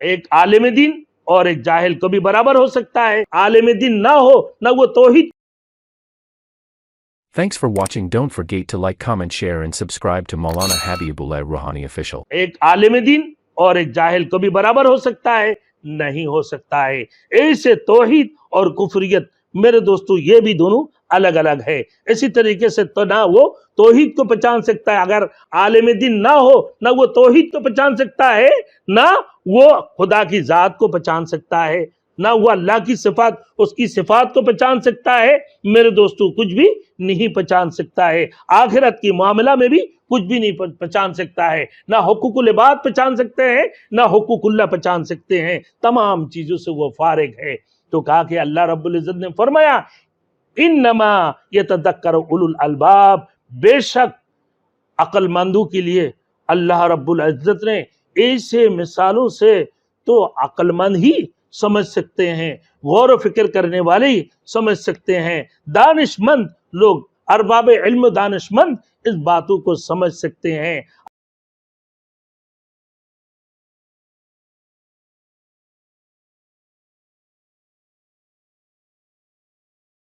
ایک عالم دین اور ایک جاہل کو بھی برابر ہو سکتا ہے. عالم دین نہ ہو نہ وہ توحید. Thanks for watching. Don't forget to like, comment, share and subscribe to Maulana Habibullah Ruhani Official. ایک عالم دین اور ایک جاہل کو بھی برابر ہو سکتا ہے؟ نہیں ہو سکتا ہے. ایسے توحید اور کفریت میرے دوستو یہ بھی دونوں الگ الگ ہے. اسی طریقے سے تو نہ وہ توحید کو پہچان سکتا ہے، اگر عالم دین نہ ہو نہ وہ توحید کو پہچان سکتا ہے، نہ وہ خدا کی ذات کو پہچان سکتا ہے، نہ وہ اللہ کی صفات، اس کی صفات کو پہچان سکتا ہے. میرے دوستو کچھ بھی نہیں پہچان سکتا ہے. آخرت کی معاملہ میں بھی کچھ بھی نہیں پہچان سکتا ہے. نہ حقوق العباد پہچان سکتے ہیں، نہ حقوق اللہ پہچان سکتے ہیں. تمام چیزوں سے وہ فارغ ہے. تو کہا کہ اللہ رب العزت نے فرمایا انما یتذکر اولو الالباب، بے شک عقل مندوں کے لیے اللہ رب العزت نے ایسے مثالوں سے تو عقل مند ہی سمجھ سکتے ہیں، غور و فکر کرنے والے ہی سمجھ سکتے ہیں، دانش مند لوگ، ارباب علم و دانش مند اس باتوں کو سمجھ سکتے ہیں.